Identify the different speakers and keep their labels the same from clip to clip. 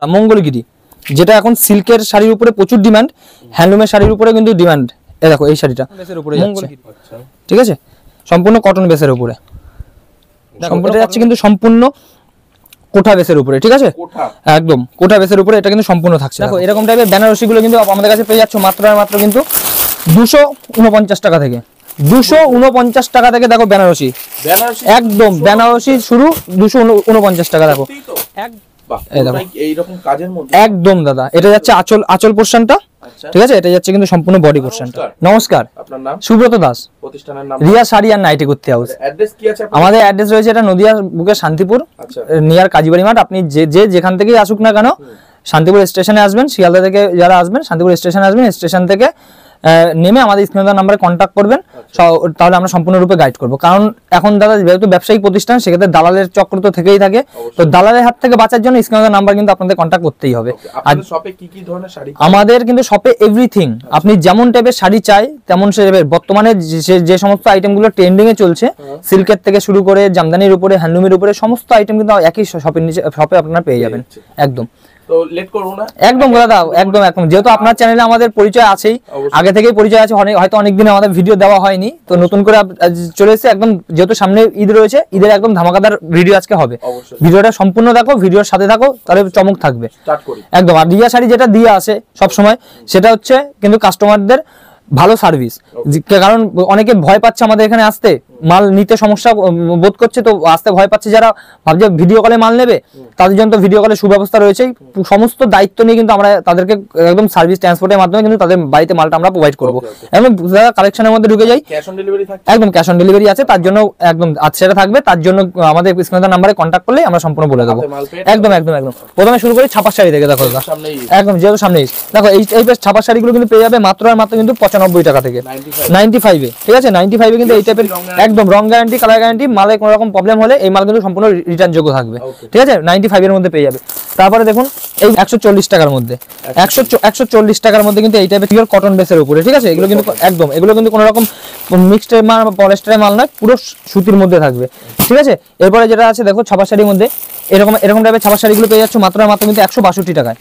Speaker 1: মঙ্গলগিরি, যেটা এখন সিল্কের শাড়ির উপরে প্রচুর ডিমান্ড, হ্যান্ডলুমের শাড়ির উপরে কিন্তু ডিমান্ড। এই দেখো এই শাড়িটা বেসের উপরে মঙ্গলগিরি, ঠিক আছে, সম্পূর্ণ কটন বেসের উপরে, সম্পূর্ণ যাচ্ছে কিন্তু সম্পূর্ণ কোঠা বেসের উপরে, ঠিক আছে, একদম কোঠা বেসের উপরে এটা কিন্তু সম্পূর্ণ থাকছে। দেখো এরকম টাইপের বেনারসি গুলো কিন্তু আমাদের কাছে পেয়ে যাচ্ছ মাত্র আর মাত্র কিন্তু 249 টাকা থেকে, 249 টাকা থেকে। দেখো বেনারসি, একদম বেনারসি শুরু 249 টাকা। দেখো একদম দাদা, এটা যাচ্ছে আঁচল পোর্শনটা, ঠিক আছে, এটা যাচ্ছে কিন্তু সম্পূর্ণ বডি পোর্শনটা। নমস্কার, আপনার নাম? সুব্রত দাস, প্রতিষ্ঠানের নাম রিয়া শাড়ি আর নাইটি কুর্তি হাউস। অ্যাড্রেস কি আছে? আমাদের অ্যাড্রেস রয়েছে এটা নদিয়া বুকে শান্তিপুর, নিয়ার কাজীবাড়ি মাঠ। আপনি যেখান থেকেই আসুক না কেন, শান্তিপুর স্টেশনে আসবেন, শিয়ালদা থেকে যারা আসবেন শান্তিপুর স্টেশনে আসবেন, স্টেশন থেকে নেমে আমাদের স্ক্রিনে নাম্বারে কন্ট্যাক্ট করবেন, তাহলে আমরা সম্পূর্ণরূপে গাইড করব। কারণ এখন দাদা যেহেতু ব্যবসায়িক প্রতিষ্ঠান, সেক্ষেত্রে দালালের চক্র তো থেকেই থাকে, তো দালালের হাত থেকে বাঁচার জন্য স্ক্রিনে নাম্বার কিন্তু আপনাদের কন্ট্যাক্ট করতেই হবে। আর শপে কি কি ধরনের শাড়ি? আমাদের কিন্তু শপে এভরিথিং, আপনি যেমন টাইপের শাড়ি চাই তেমন সে বর্তমানে যে সমস্ত আইটেমগুলো ট্রেন্ডিং এ চলছে, সিল্কের থেকে শুরু করে জামদানির উপরে, হ্যান্ডলুমের উপরে, সমস্ত আইটেম কিন্তু একই শপে আপনারা পেয়ে যাবেন। একদম তো লেট করব না, একদম দাদা, একদম একদম। যেহেতু আপনার চ্যানেলে আমাদের পরিচয় আছেই, আগে থেকেই পরিচয় আছে, হয়তো অনেকদিন আমাদের ভিডিও দেওয়া হয়নি, তো নতুন করে চলে এসেছে একদম। যেহেতু সামনে ঈদ রয়েছে, ঈদের একদম ধামাকাদার ভিডিও আজকে হবে, ভিডিওটা সম্পূর্ণ দেখো, ভিডিওর সাথে থাকো, তাহলে চমক থাকবে একদম। আর রিয়া শাড়ি যেটা দিয়ে আসে সব সময়, সেটা হচ্ছে কিন্তু কাস্টমারদের ভালো সার্ভিস। কারণ অনেকে ভয় পাচ্ছে আমাদের এখানে আসতে, মাল নিতে সমস্যা বোধ করছে, তো আসতে ভয় পাচ্ছে, যারা ভাবছে ভিডিও কলে মাল নেবে, তাদের জন্য তো ভিডিও কলে সুব্যবস্থা রয়েছে। সমস্ত দায়িত্ব নিয়ে কিন্তু আমরা তাদেরকে একদম সার্ভিস ট্রান্সপোর্টের মাধ্যমে কিন্তু তাদের বাড়িতে মালটা আমরা প্রোভাইড করবো। একদম কালেকশনের মধ্যে ঢুকে যাই, একদম ক্যাশ অন ডেলিভারি আছে, তার জন্য একদম সেটা থাকবে। তার জন্য আমাদের স্ক্রিনের নাম্বারে কন্ট্যাক্ট করলে আমরা সম্পূর্ণ বলে দেবো। একদম একদম একদম। প্রথমে শুরু করি ছাপার শাড়ি থেকে। দেখো একদম যেহেতু সামনে দেখো এই ছাপার শাড়িগুলো কিন্তু পেয়ে যাবে মাত্র আর মাত্র কিন্তু 95 টাকা থেকে, 95-এ, ঠিক আছে, 95-এ কিন্তু এই টাইপের একদম রং গ্যারান্টি, কালার গ্যারান্টি, মালে কোনো রকম প্রবলেম হলে এই মাল কিন্তু সম্পূর্ণ রিটার্ন যোগ্য থাকবে, ঠিক আছে, 95-এর মধ্যে পেয়ে যাবে। তারপরে দেখুন এই 140 টাকার মধ্যে, 140 টাকার মধ্যে কিন্তু এই টাইপের পিওর কটন বেসের উপরে, ঠিক আছে, এগুলো কিন্তু একদম, এগুলো কিন্তু কোনো রকম মিক্সড মাল বা পলিস্টারের মাল নয়, পুরো সুতির মধ্যে থাকবে, ঠিক আছে। এরপরে যেটা আছে দেখো ছাপা শাড়ির মধ্যে এরকম টাইপের ছাপা শাড়িগুলো পেয়ে যাচ্ছে মাত্র আর মাত্র কিন্তু 162 টাকায়,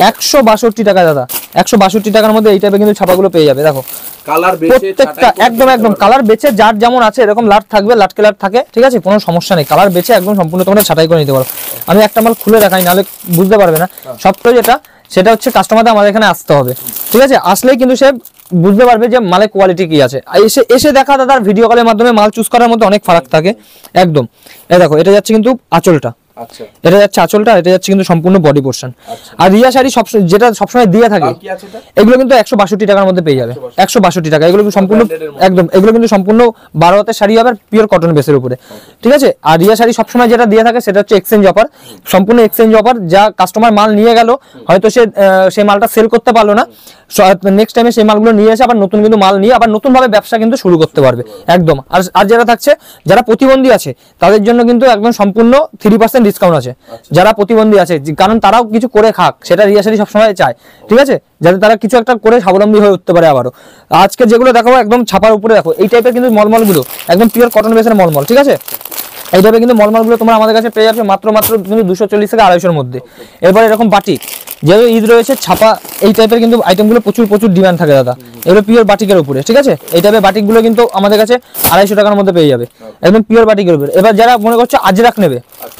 Speaker 1: 162 টাকা দাদা, 162 টাকার মধ্যে এই টাইপের কিন্তু ছাপাগুলো পেয়ে যাবে। দেখো কালার বেচে প্রত্যেকটা একদম একদম কালার বেচে যার যেমন আছে এরকম লাট থাকবে, লাট কালার থাকে, ঠিক আছে, কোনো সমস্যা নেই, কালার বেচে একদম সম্পূর্ণ তোমরা ছাঁটাই করে নিতে পারো। আমি একটা মাল খুলে দেখাই, নাহলে বুঝতে পারবে না। সবটা সেটা হচ্ছে কাস্টমারদের আমাদের এখানে আসতে হবে, ঠিক আছে, আসলেই কিন্তু সে বুঝতে পারবে যে মালের কোয়ালিটি কি আছে। এসে দেখা দাদার ভিডিও কলের মাধ্যমে মাল চুজ করার মধ্যে অনেক ফারাক থাকে একদম। এই দেখো এটা যাচ্ছে কিন্তু আঁচলটা, এটা যাচ্ছে আঁচলটা, এটা যাচ্ছে কিন্তু সম্পূর্ণ বডি পোর্শন। আর রিয়া শাড়ি যেটা সবসময় দিয়ে থাকে, এগুলো কিন্তু 162 টাকার মধ্যে পেয়ে যাবে, 162 টাকা। এগুলো সম্পূর্ণ একদম, এগুলো কিন্তু সম্পূর্ণ 12 হাতের শাড়ি হবে, পিওর কটন বেসের উপরে, ঠিক আছে। আর রিয়া শাড়ি সবসময় যেটা দিয়ে থাকে সেটা হচ্ছে এক্সচেঞ্জ অফার, সম্পূর্ণ এক্সচেঞ্জ অফার। যা কাস্টমার মাল নিয়ে গেল, হয়তো সেই মালটা সেল করতে পারলো না, নেক্সট টাইমে সেই মালগুলো নিয়ে এসে আবার নতুন কিন্তু মাল নিয়ে আবার নতুন ভাবে ব্যবসা কিন্তু শুরু করতে পারবে একদম। আর যেটা থাকছে, যারা প্রতিবন্ধী আছে তাদের জন্য কিন্তু একদম সম্পূর্ণ 3% ডিসকাউন্ট আছে, যারা প্রতিবন্ধী আছে, কারণ তারাও কিছু করে খাক, সেটা রিয়া শাড়ি সবসময় চায়, ঠিক আছে, যাতে তারা কিছু একটা করে স্বাবলম্বী হয়ে উঠতে পারে। আবারও আজকে যেগুলো দেখাবো একদম ছাপার উপরে, দেখো এই টাইপের কিন্তু মলমলগুলো একদম পিওর কটন বেসের মলমল, ঠিক আছে। এই টাইপের কিন্তু মলমলগুলো তোমরা আমাদের কাছে পেয়ে যাবে মাত্র কিন্তু 240 থেকে 250-এর মধ্যে। এরপর এরকম বাটিক, যেহেতু ঈদ রয়েছে, ছাপা এই টাইপের কিন্তু আইটেমগুলো প্রচুর ডিমান্ড থাকে দাদা, এগুলো পিওর বাটিকের উপরে, ঠিক আছে। এই টাইপের বাটিকগুলো কিন্তু আমাদের কাছে 250 টাকার মধ্যে পেয়ে যাবে, একদম পিওর বাটিকের উপরে। এবার যারা মনে করছে আজরাক নেবে,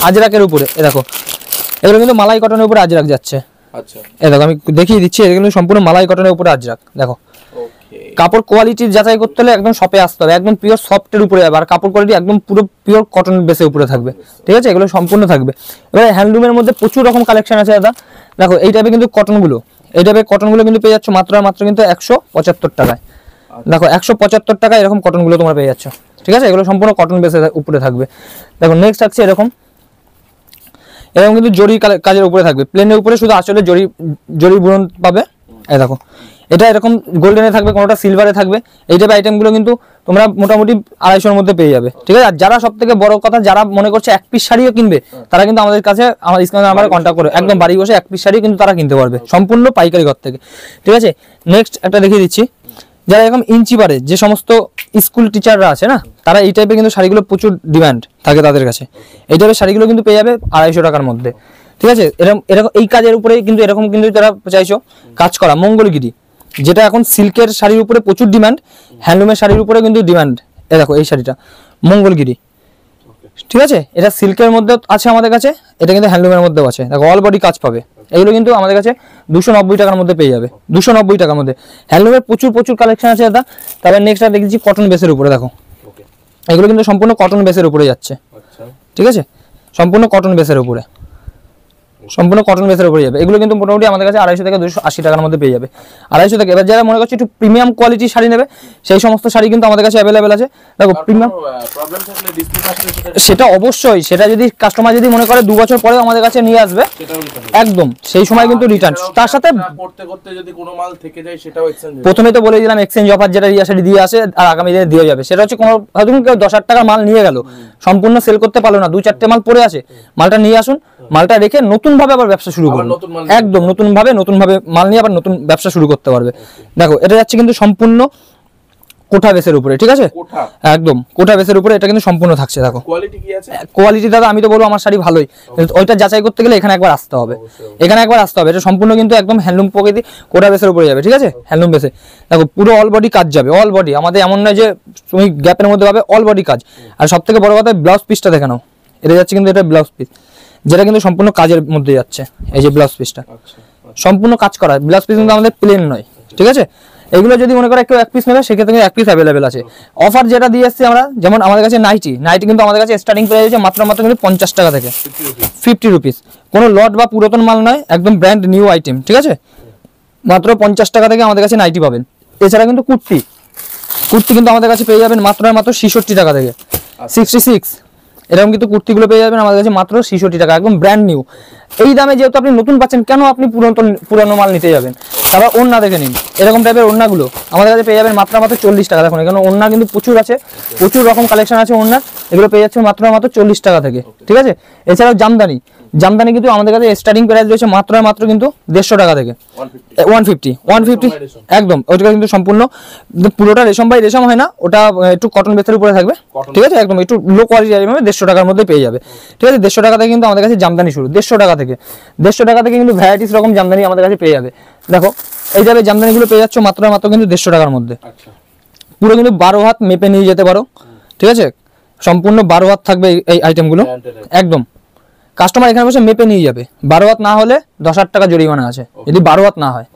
Speaker 1: আজরাকের উপরে, এ দেখো এগুলো কিন্তু মালাই কটনের উপরে আজরাক যাচ্ছে, আচ্ছা, এ দেখো আমি দেখিয়ে দিচ্ছি, এটা কিন্তু সম্পূর্ণ মালাই কটনের উপরে আজরাক। দেখো কাপড় কোয়ালিটি যাচাই করতে হলে একদম শপে আসতে হবে, একদম পিওর সফটের উপরে যাবে, আর কাপড় কোয়ালিটি একদম পুরো পিওর কটন বেসের উপরে থাকবে, ঠিক আছে, এগুলো সম্পূর্ণ থাকবে। এবার হ্যান্ডলুমের মধ্যে প্রচুর রকম কালেকশন আছে দাদা। দেখো এই টাইপের কিন্তু কটনগুলো, এই টাইপের কটনগুলো কিন্তু পেয়ে যাচ্ছ মাত্র আর মাত্র কিন্তু 175 টাকায়। দেখো 175 টাকায় এরকম কটনগুলো তোমরা পেয়ে যাচ্ছ, ঠিক আছে, এগুলো সম্পূর্ণ কটন বেসের উপরে থাকবে। দেখো নেক্সট আছে এরকম কিন্তু জরি কাজের উপরে থাকবে, প্লেনের উপরে শুধু আসলে জরি বুনন পাবে। এই দেখো এটা এরকম গোল্ডেনে থাকবে, কোনোটা সিলভারে থাকবে। এই টাইপের আইটেমগুলো কিন্তু তোমরা মোটামুটি 250-এর মধ্যে পেয়ে যাবে, ঠিক আছে। আর যারা সব থেকে বড় কথা, যারা মনে করছে এক পিস শাড়িও কিনবে, তারা কিন্তু আমাদের কাছে আমার স্ক্রিনে নাম্বারে কন্ট্যাক্ট করে একদম বাড়ি বসে এক পিস শাড়িও কিন্তু তারা কিনতে পারবে, সম্পূর্ণ পাইকারি ঘর থেকে, ঠিক আছে। নেক্সট একটা দেখিয়ে দিচ্ছি, যারা এরকম ইঞ্চি পারে, যে সমস্ত স্কুল টিচাররা আছে না, তারা এই টাইপের কিন্তু শাড়িগুলো প্রচুর ডিমান্ড থাকে তাদের কাছে। এই টাইপের শাড়িগুলো কিন্তু পেয়ে যাবে 250 টাকার মধ্যে, ঠিক আছে, এরকম এরকম এই কাজের উপরে কিন্তু এরকম কিন্তু যারা চাইছো কাজ করা, মঙ্গলগিরি যেটা এখন সিল্কের শাড়ির উপরে প্রচুর ডিমান্ড, হ্যান্ডলুমের শাড়ির উপরে কিন্তু ডিমান্ড। এই দেখো এই শাড়িটা মঙ্গলগিরি, ঠিক আছে, এটা সিল্কের মধ্যে আছে আমাদের কাছে, এটা কিন্তু হ্যান্ডলুমের মধ্যেও আছে। দেখো অল বডি কাজ পাবে, এগুলো কিন্তু আমাদের কাছে 290 টাকার মধ্যে পেয়ে যাবে, 290 টাকার মধ্যে। হ্যান্ডলুমের প্রচুর প্রচুর কালেকশন আছে দাদা। তারপর নেক্সট আর দেখেছি কটন বেসের উপরে, দেখো এগুলো কিন্তু সম্পূর্ণ কটন বেসের উপরে যাচ্ছে, ঠিক আছে, সম্পূর্ণ কটন বেসের উপরে, সম্পূর্ণ কটন বেসের উপরে যাবে। এগুলো কিন্তু মোটামুটি আমাদের কাছে 250 থেকে 280 টাকার মধ্যে পেয়ে যাবে, 250 থেকে। এবার যারা মনে করছে একটু প্রিমিয়াম কোয়ালিটির শাড়ি নেবে, সেই সমস্ত শাড়ি কিন্তু আমাদের কাছে অ্যাভেলেবেল আছে। দেখো প্রিমিয়াম, সেটা অবশ্যই, সেটা যদি কাস্টমার যদি মনে করে 2 বছর পরে আমাদের কাছে নিয়ে আসবে, একদম সেই সময় কিন্তু রিটার্ন। তার সাথে
Speaker 2: করতে করতে যদি কোনো মাল থেকে যায় সেটাও এক্সচেঞ্জ,
Speaker 1: প্রথমেই তো বলে দিলাম এক্সচেঞ্জ অফার যেটা রিয়া শাড়ি দিয়ে আসে আর আগামী দিনে দিয়ে যাবে। সেটা হচ্ছে কোনো হয়তো কেউ 10,000 টাকার মাল নিয়ে গেল, সম্পূর্ণ সেল করতে পারলো না, 2-4টে মাল পড়ে আছে, মালটা নিয়ে আসুন, মালটা রেখে নতুন ভাবে আবার ব্যবসা শুরু করুন, একদম নতুন ভাবে মাল নিয়ে আবার নতুন ব্যবসা শুরু করতে পারবে। দেখো এটা যাচ্ছে কিন্তু সম্পূর্ণ কোঠা বেসের উপরে, ঠিক আছে, একদম কোঠা বেসের উপরে এটা কিন্তু সম্পূর্ণ থাকছে। দেখো
Speaker 2: কোয়ালিটি কি আছে,
Speaker 1: কোয়ালিটি দাদা আমি তো বলবো আমার শাড়ি ভালোই, ওইটা যাচাই করতে গেলে এখানে একবার আসতে হবে, এখানে একবার আসতে হবে। এটা সম্পূর্ণ কিন্তু একদম হ্যান্ডলুম প্রকৃতি কোঠা বেসের উপরে যাবে, ঠিক আছে, হ্যান্ডলুম বেসে। দেখো পুরো অল বডি কাজ যাবে, অল বডি, আমাদের এমন নয় যে তুমি গ্যাপের মধ্যে পাবে, অল বডি কাজ। আর সব থেকে বড় কথা ব্লাউজ পিসটা দেখে নাও, এটা যাচ্ছে কিন্তু এটা ব্লাউজ পিস, যেটা কিন্তু সম্পূর্ণ কাজের মধ্যে যাচ্ছে। এই যে ব্লাউজ পিসটা সম্পূর্ণ কাজ করা ব্লাউজ পিস, কিন্তু আমাদের প্লেন নয়, ঠিক আছে। এগুলো যদি মনে করে কেউ 1 পিস নেবে, সেক্ষেত্রে 1 পিস অ্যাভেলেবেল আছে। অফার যেটা দিয়ে এসেছি আমরা, যেমন আমাদের কাছে নাইটি কিন্তু আমাদের কাছে স্টার্টিং প্রাইস আছে মাত্র কিন্তু 50 টাকা থেকে, 50 রুপিস, কোনো লট বা পুরাতন মাল নয়, একদম ব্র্যান্ড নিউ আইটেম, ঠিক আছে, মাত্র 50 টাকা থেকে আমাদের কাছে নাইটি পাবেন। এছাড়া কিন্তু কুর্তি কিন্তু আমাদের কাছে পেয়ে যাবেন মাত্র 66 টাকা থেকে, 66, এরকম কিন্তু কুর্তিগুলো পেয়ে যাবেন আমাদের কাছে মাত্র 66 টাকা, একদম ব্র্যান্ড নিউ। এই দামে যেহেতু আপনি নতুন পাচ্ছেন, কেন আপনি পুরানো মাল নিতে যাবেন? তারপর ওড়না দেখে নিন, এরকম টাইপের ওড়নাগুলো আমাদের কাছে পেয়ে যাবেন মাত্র 40 টাকা। দেখুন এখানে ওড়না কিন্তু প্রচুর আছে, প্রচুর রকম কালেকশন আছে ওড়নার, এগুলো পেয়ে যাচ্ছে মাত্র 40 টাকা থেকে, ঠিক আছে। এছাড়াও জামদানি কিন্তু আমাদের কাছে স্টার্টিং প্রাইস রয়েছে মাত্র কিন্তু 150 টাকা থেকে, 150, একদম। ওইটা কিন্তু সম্পূর্ণ পুরোটা রেশম বাই রেশম হয় না, ওটা একটু কটন বেসের উপরে থাকবে, ঠিক আছে, একদম একটু লো কোয়ালিটি আইটেম হবে, 150 টাকার মধ্যে পেয়ে যাবে, ঠিক আছে। 150 টাকা থেকে কিন্তু আমাদের কাছে জামদানি শুরু, 150 টাকা থেকে, 150 টাকা থেকে কিন্তু ভ্যারাইটিস রকম জামদানি আমাদের কাছে পেয়ে যাবে। দেখো এই যাবে জামদানিগুলো পেয়ে যাচ্ছে মাত্র কিন্তু 150 টাকার মধ্যে, পুরো কিন্তু 12 হাত মেপে নিয়ে যেতে পারো, ঠিক আছে, সম্পূর্ণ 12 হাত থাকবে এই আইটেমগুলো, একদম। কাস্টমার এখানে বসে মেপে নিয়ে যাবে, 12 হাত না হলে 10,000 টাকা জরিমানা আছে, যদি 12 হাত না হয়,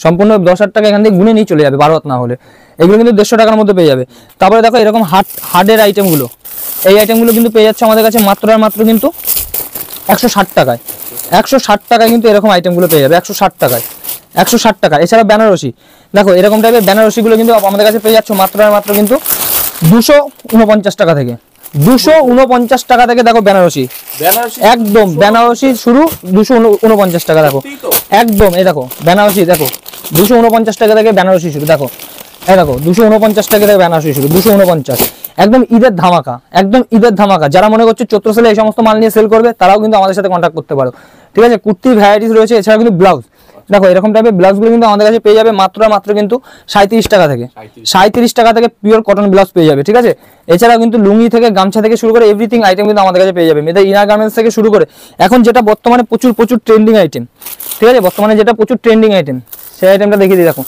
Speaker 1: সম্পূর্ণ 10,000 টাকা এখান থেকে গুনে নিয়ে চলে যাবে 12 হাত না হলে। এগুলো কিন্তু 150 টাকার মধ্যে পেয়ে যাবে। তারপরে দেখো এরকম হার্ডের আইটেমগুলো, এই আইটেমগুলো কিন্তু পেয়ে যাচ্ছে আমাদের কাছে মাত্র কিন্তু 160 টাকায়, 160 টাকায় কিন্তু এরকম আইটেমগুলো পেয়ে যাবে, 160 টাকায়, 160 টাকা। এছাড়া বেনারসি, দেখো এরকম টাইপের বেনারসিগুলো কিন্তু আমাদের কাছে পেয়ে যাচ্ছ মাত্র কিন্তু 249 টাকা থেকে, 249 টাকা থেকে। দেখো বেনারসি, একদম বেনারসি শুরু 249 টাকা, দেখো একদম। এই দেখো বেনারসি, দেখো 249 টাকা থেকে বেনারসি শুরু, দেখো এই দেখো 249 টাকা থেকে বেনারসি শুরু, 249, একদম ঈদের ধামাকা, একদম ঈদের ধামাকা। যারা মনে করছে চৈত্র সেলে এই সমস্ত মাল নিয়ে সেল করবে, তারাও কিন্তু আমাদের সাথে কন্ট্যাক্ট করতে পারো, ঠিক আছে। কুর্তির ভ্যারাইটিস রয়েছে, এছাড়া কিন্তু ব্লাউজ, দেখো এরকম টাইপের ব্লাউজগুলো কিন্তু আমাদের কাছে পেয়ে যাবে মাত্র কিন্তু 37 টাকা থেকে, 37 টাকা থেকে পিওর কটন ব্লাউজ পেয়ে যাবে, ঠিক আছে। এছাড়াও কিন্তু লুঙ্গি থেকে গামছা থেকে শুরু করে এভরিথিং আইটেম কিন্তু আমাদের কাছে পেয়ে যাবে, মেয়েদের ইনার গার্মেন্টস থেকে শুরু করে এখন যেটা বর্তমানে প্রচুর ট্রেন্ডিং আইটেম, ঠিক আছে, বর্তমানে যেটা প্রচুর ট্রেন্ডিং আইটেম, সেই আইটেমটা দেখিয়ে দিই। দেখো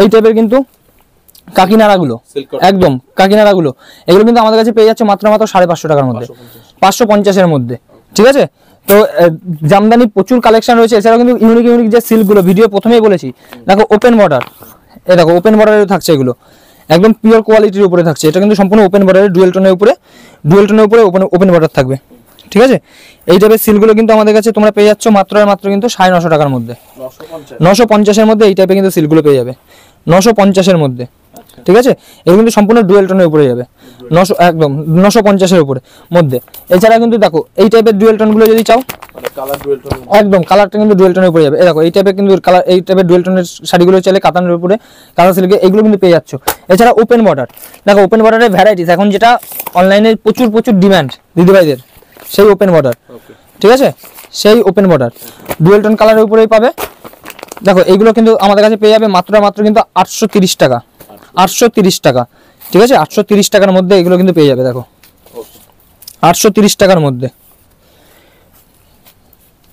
Speaker 1: এই টাইপের কিন্তু কাকিনাড়াগুলো, একদম কাকিনাড়াগুলো, এগুলো কিন্তু আমাদের কাছে পেয়ে যাচ্ছে মাত্র 550 টাকার মধ্যে, 550-এর মধ্যে, ঠিক আছে। তো জামদানি প্রচুর কালেকশন রয়েছে। এছাড়াও কিন্তু ইউনিক যে সিল্কগুলো ভিডিও প্রথমেই বলেছি, দেখো ওপেন বর্ডার, এই দেখো ওপেন বর্ডারে থাকছে, এগুলো একদম পিওর কোয়ালিটির উপরে থাকছে, এটা কিন্তু সম্পূর্ণ ওপেন বর্ডারের ডুয়েল টোনের উপরে ওপেন বর্ডার থাকবে, ঠিক আছে। এই টাইপের সিলগুলো কিন্তু আমাদের কাছে তোমরা পেয়ে যাচ্ছ মাত্র কিন্তু 950 টাকার মধ্যে, 950-এর মধ্যে এই টাইপের কিন্তু সিলগুলো পেয়ে যাবে, 950-এর মধ্যে, ঠিক আছে। এগুলো কিন্তু সম্পূর্ণ ডুয়েল টোনের উপরে যাবে, 900, একদম 950-এর উপরে মধ্যে। এছাড়া কিন্তু দেখো এই টাইপের ডুয়েল টোনগুলো যদি চাও, একদম কালারটা কিন্তু ডুয়েল টোনের উপরে যাবে। এই দেখো এই টাইপের কিন্তু কালার, এই টাইপের ডুয়েল টোনের শাড়িগুলো চাইলে কাতানের উপরে, কাতান সিল্কে, এগুলো কিন্তু পেয়ে যাচ্ছ। এছাড়া ওপেন বর্ডার, দেখো ওপেন বর্ডারের ভ্যারাইটিস এখন যেটা অনলাইনে প্রচুর ডিমান্ড দিদিভাইদের, সেই ওপেন বর্ডার, ঠিক আছে, সেই ওপেন বর্ডার ডুয়েল টোন কালারের উপরেই পাবে। দেখো এইগুলো কিন্তু আমাদের কাছে পেয়ে যাবে মাত্র কিন্তু 830 টাকা, 830 টাকা, ঠিক আছে, 830 টাকার মধ্যে এগুলো কিন্তু পেয়ে যাবে। দেখো 830 টাকার মধ্যে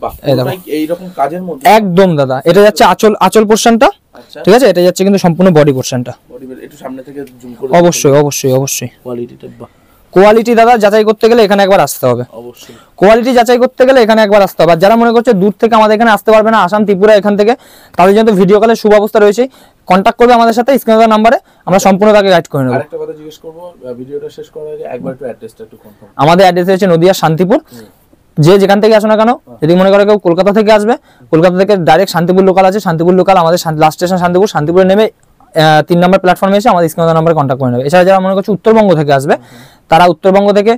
Speaker 2: বাহ,
Speaker 1: এই দেখো।
Speaker 2: পুরোটাই এইরকম কাজের মধ্যে।
Speaker 1: একদম দাদা, এটা যাচ্ছে আঁচল পোর্শনটা,
Speaker 2: আচ্ছা,
Speaker 1: ঠিক আছে, এটা যাচ্ছে কিন্তু সম্পূর্ণ বডি পোর্শনটা।
Speaker 2: বডি একটু সামনে থেকে জুম করে
Speaker 1: অবশ্যই অবশ্যই অবশ্যই।
Speaker 2: কোয়ালিটিটা, বাহ,
Speaker 1: কোয়ালিটি দাদা যাচাই করতে গেলে এখানে একবার আসতে হবে।
Speaker 2: অবশ্যই।
Speaker 1: কোয়ালিটি যাচাই করতে গেলে এখানে একবার আসতে হবে। আর যারা মনে করছে দূর থেকে আমাদের এখানে আসতে পারবে না, আসাম ত্রিপুরা এখান থেকে, তাদের জন্য ভিডিও কলের সুব্যবস্থা রয়েছে। কন্ট্যাক্ট করবে আমাদের সাথে স্ক্রিনে দেওয়া নাম্বারে, আমরা সম্পূর্ণ তাকে গাইড করে নেব।
Speaker 2: আরেকটা কথা জিজ্ঞেস করব, ভিডিওটা শেষ করার আগে একবার একটু অ্যাড্রেসটা একটু কনফার্ম।
Speaker 1: আমাদের অ্যাড্রেস হচ্ছে নদিয়া শান্তিপুর। যে যেখান থেকে আসো না কেন, যদি মনে করো কেউ কলকাতা থেকে আসবে, কলকাতা থেকে ডাইরেক্ট শান্তিপুর লোকাল আছে, শান্তিপুর লোকাল আমাদের লাস্ট স্টেশন শান্তিপুর, শান্তিপুরে নেমে 3 নম্বর প্ল্যাটফর্মে এসে আমাদের স্ক্রিনে দেওয়া নাম্বারে কন্ট্যাক্ট করে নেবে। এছাড়া যারা মনে করছে উত্তরবঙ্গ থেকে আসবে, তারা উত্তরবঙ্গ থেকে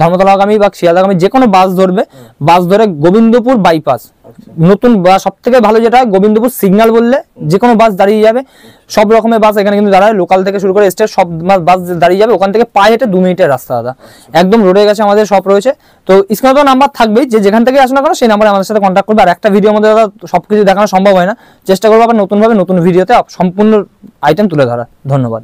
Speaker 1: ধর্মতলাগামী বা শিয়ালদাগামী যে কোনো বাস ধরবে, বাস ধরে গোবিন্দপুর বাইপাস, নতুন বা সব থেকে ভালো যেটা গোবিন্দপুর সিগন্যাল বললে যে কোনো বাস দাঁড়িয়ে যাবে। সব রকমের বাস এখানে কিন্তু দাঁড়ায়, লোকাল থেকে শুরু করে স্টেট সব বাস দাঁড়িয়ে যাবে। ওখান থেকে পায়ে হেঁটে 2 মিনিটের রাস্তা দাদা, একদম রোডের কাছে আমাদের সব রয়েছে। তো স্ক্রিনে তো নাম্বার থাকবেই, যে যেখান থেকে আসো না কেন সেই নাম্বারে আমাদের সাথে কন্ট্যাক্ট করবে। আর একটা ভিডিওর মধ্যে দাদা সবকিছু দেখানো সম্ভব হয় না, চেষ্টা করবো আবার নতুন ভিডিওতে সম্পূর্ণ আইটেম তুলে ধরা। ধন্যবাদ।